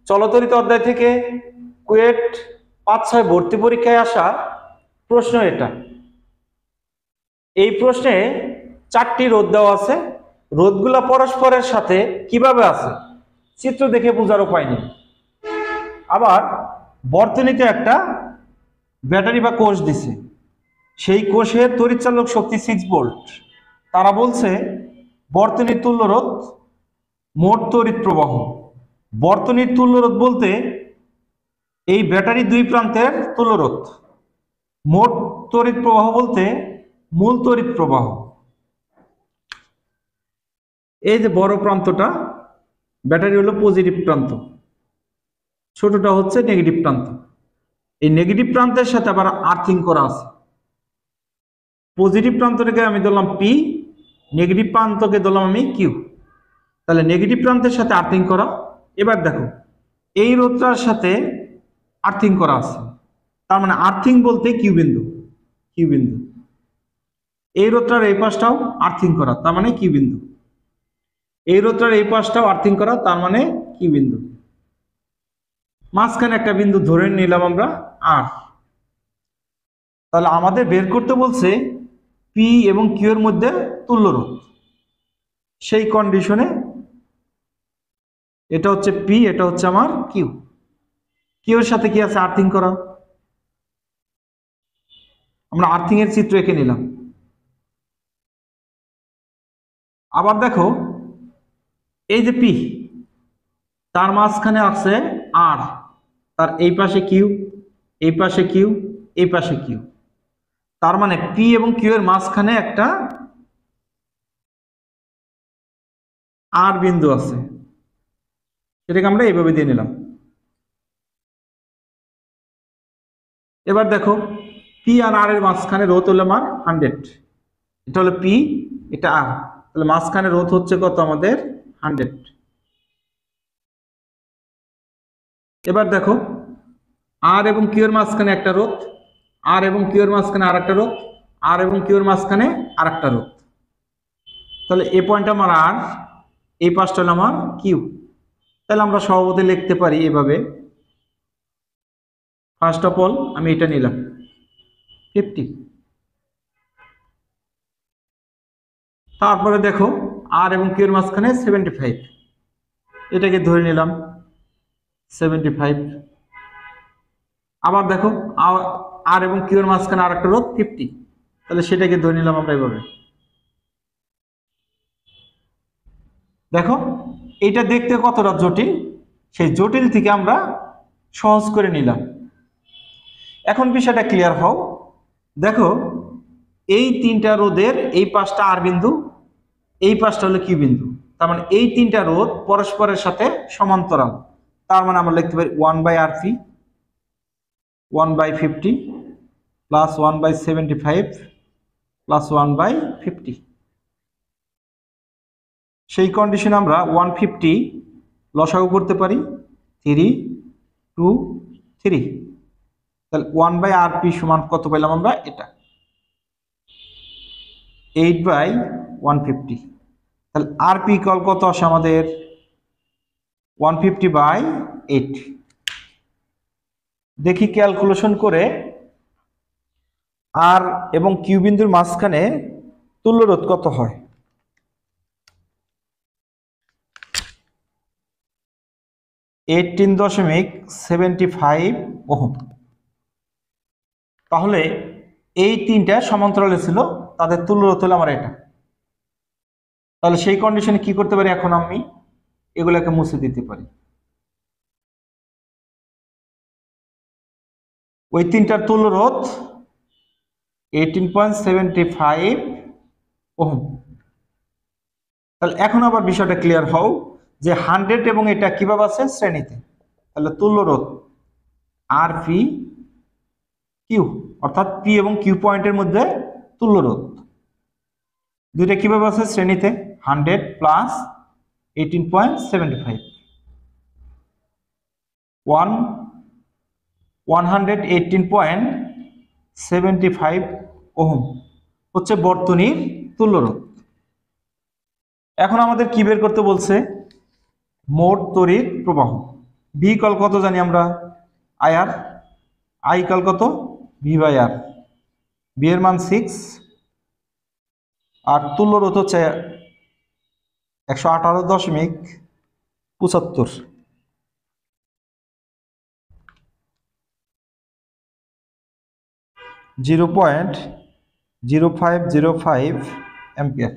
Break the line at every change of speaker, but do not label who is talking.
চলতরিত অধ্যায় থেকে কুয়েট 5-6 ভর্তি পরীক্ষায় আসা প্রশ্ন এটা। এই প্রশ্নে 4টি রোধ দেওয়া আছে। রোধগুলা পরস্পরের সাথে কিভাবে আছে চিত্র দেখে বোঝার উপায় নেই। আবার বর্তনীতে একটা ব্যাটারি বা কোষ দিছে, সেই কোষের তড়িৎচালক শক্তি 6 ভোল্ট। তারা বলছে বর্তনীর তুল্য রোধ মোট তড়িৎ প্রবাহ। বর্তনীর তুল্য রোধ বলতে এই ব্যাটারি দুই প্রান্তের তুল্য রোধ। মোট তড়িৎ প্রবাহ বলতে মূল তড়িৎ প্রবাহ। এই যে বড় প্রান্তটা ব্যাটারি হলো পজিটিভ প্রান্ত, ছোটটা হচ্ছে নেগেটিভ প্রান্ত। এই নেগেটিভ প্রান্তের সাথে আবার আর্থিং করা আছে। পজিটিভ প্রান্তটাকে আমি ধরলাম পি, নেগেটিভ প্রান্তকে ধরলাম আমি কিউ। তাহলে নেগেটিভ প্রান্তের সাথে আর্থিং করা। এবার দেখো এই রোধটার সাথে আর্থিং করা আছে, তার মানে আর্থিং বলতে কিউ বিন্দু। কিউ বিন্দু এই রোধটার এই পাশটাও আর্থিং করা, তার মানে কিউ বিন্দু। এই রোধটার এই পাশটাও আর্থিং করা, তার মানে কিউ বিন্দু। মাঝখানে একটা বিন্দু ধরে নিলাম আমরা আর। তাহলে আমাদের বের করতে বলছে পি এবং কিউ এর মধ্যে তুল্য রোধ। সেই কন্ডিশনে এটা হচ্ছে পি, এটা হচ্ছে আমার কিউ। কিউ এর সাথে কি আছে? আর্থিং করা। আমরা আর্থিং এর চিত্র এঁকে নিলাম। আবার দেখো এই যে পি, তার মাঝখানে আছে আর, তার এই পাশে কিউ, এই পাশে কিউ, এই পাশে কিউ। তার মানে পি এবং কিউ এর মাঝখানে একটা আর বিন্দু আছে, এটাকে আমরা এইভাবে দিয়ে নিলাম। এবার দেখো পি আর আর এর মাঝখানে রোধ হলো আমার 100। এটা হলো পি, এটা আর, তাহলে মাঝখানে রোধ হচ্ছে কত আমাদের? 100। এবার দেখো আর এবং কিউ এর মাঝখানে একটা রোধ, আর এবং কিউ এর মাঝখানে আর একটা রোধ, আর এবং কিউ এর মাঝখানে আর একটা রোধ। তাহলে এই পয়েন্ট আমার আর, এই পাশটা হলো আমার কিউ। তাহলে আমরা সহজে লিখতে পারি এভাবে। ফার্স্ট অফ অল আমি এটা নিলাম 50। তারপরে দেখো আর এবং কিউ এর মাঝখানে 75, এটাকে ধরে নিলাম 75। আবার দেখো আর এবং কিউ এর মাঝখানে আর একটা রোধ 50, তাহলে সেটাকে ধরে নিলাম আমরা এইভাবে। দেখো এটা দেখতে কতটা জটিল, সেই জটিল থেকে আমরা সহজ করে নিলাম। এখন বিষয়টা ক্লিয়ার হও। দেখো এই তিনটা রোধের এই পাশটা আর বিন্দু, এই পাশটা হলো কিউ বিন্দু। তার মানে এই তিনটা রোধ পরস্পরের সাথে সমান্তরাল। তার মানে আমরা লিখতে পারি 1/RP 1/50 প্লাস 1/75 প্লাস 1/50। সেই কন্ডিশনে আমরা 150 লসাগু করতে পারি 3 2 3। তাহলে 1/RP সমান কত পেলাম আমরা? এটা 8/150। তাহলে আরপি ইকুয়াল কত আসে আমাদের? 150/8। দেখি ক্যালকুলেশন করে আর এবং কিউ বিন্দুর মাঝখানে তুল্য রোধ কত হয়। (18.75 ওহম। তাহলে এই তিনটা সমান্তরালে ছিল, তাদের তুল্য রোধ হলো আমার এটা। তাহলে সেই কন্ডিশনে কি করতে পারি? এখন আমি এগুলোকে মুছে দিতে পারি। ওই তিনটার তুল্য রোধ 18.75 ওহম। তাহলে এখন আবার বিষয়টা ক্লিয়ার হও যে 100 এবং এটা কিভাবে আছে? শ্রেণীতে। তাহলে তুল্য রোধ আর পি কিউ, অর্থাৎ পি এবং কিউ পয়েন্টের মধ্যে তুল্য রোধ দুইটা কিভাবে আছে? শ্রেণীতে। 100 প্লাস 18.75 118.75 ওহম হচ্ছে বর্তনীর তুল্য রোধ। এখন আমাদের কি বের করতে বলছে? মোট তড়িৎ প্রবাহ। ভি ইকুয়াল কত জানি আমরা, আই আর, আই ইকুয়াল কত, ভি বাই আর। ভি এর মান 6 আর তুল্য রোধ হচ্ছে 118.75, 0.0505 অ্যাম্পিয়ার।